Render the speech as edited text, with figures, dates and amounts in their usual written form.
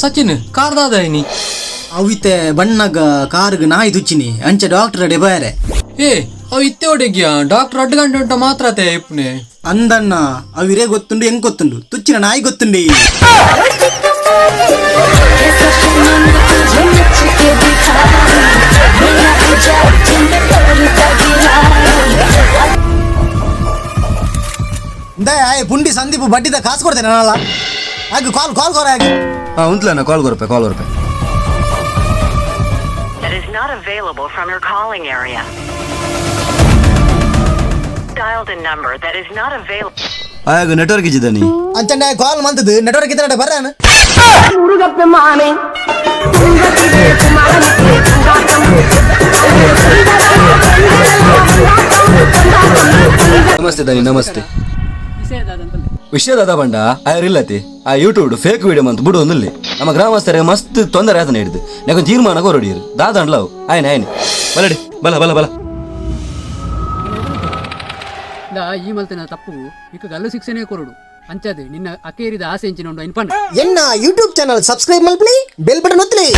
ಸಚಿನ್ ಕಾರ್ದಾದಾಯಿನಿ ಅವಿತೆ ಬಣ್ಣಗ ಕಾರ್ಗ್ ನಾಯಿ ತುಚ್ಚಿನಿ ಅಂಚೆ ಡಾಕ್ಟರ್ ಅಡೆ ಬಾರೆ ಏ ಅವು ಇತ್ತೆ ಒಡೆಗ್ಯಾ ಡಾಕ್ಟರ್ 2 ಗಂಟೆ ಉಂಟ ಮಾತ್ರ ಇಪ್ಪನೆ ಅಂದಣ್ಣ ಅವಿರೇ ಗೊತ್ತುಂಡು ಹೆಂಗ್ ಗೊತ್ತುಂಡು ತುಚ್ಚಿನ ನಾಯಿ ಗೊತ್ತುಂಡಿ ಪುಂಡಿ ಸಂದೀಪ್ ಬಡ್ಡಿದ ಕಾಸು ಕೊಡ್ತೇನೆ ನಾನಲ್ಲ ಹಾಗೆ ಕಾಲ್ ಕೊರ ಹಾಗೆ ಉಂಟ್ಲಣ್ಣ ಕಾಲ್ ಕೊರಪೆ That is not available from your calling area. Dialed a number that is not available. ಆಗ ನೆಟ್ವರ್ಕ್ ಇದ್ದಿದ್ದಾನೆ ಅಂಚಂಡ ಕಾಲ್ ಮಂತದ್ದು ನೆಟ್ವರ್ಕ್ ಇದ್ರೆ ಬರ್ರಾನ ನಮಸ್ತೆ ದನಿ ನಮಸ್ತೆ ವಿಷಯ ದಾದ ಬಂಡ ಆಯ್ರಿಲ್ಲತಿ ಆ ಯೂಟ್ಯೂಬ್ ಫೇಕ್ ವಿಡಿಯೋ ಮಂತ್ ಬಿಡು ಒಂದಲ್ಲಿ ನಮ್ಮ ಗ್ರಾಮಸ್ಥರಿಗೆ ಮಸ್ತ್ ತೊಂದರೆ ಆತನ ಹಿಡಿದು ನಾಕೊಂದು ತೀರ್ಮಾನ ಹೊರಡಿರು ದಾದಂಡ್ಲವು ಆಯ್ನ ಬಲಡಿ ಬಲ ಈ ಮಲ್ತಿನ ತಪ್ಪು ಇಕ ಗಲ್ಲು ಶಿಕ್ಷೆನೇ ಕೊರಡು ಅಂಚದೆ ನಿನ್ನ ಅಕೇರಿದ ಆಸೆ ಎಂಚಿನ ಇನ್ಪಂಡ ಎನ್ನ ಯೂಟ್ಯೂಬ್ ಚಾನಲ್ ಸಬ್ಸ್ಕ್ರೈಬ್ ಮಲ್ಪಲಿ ಬೆಲ್ ಬಟನ್ ಒತ್ತಲಿ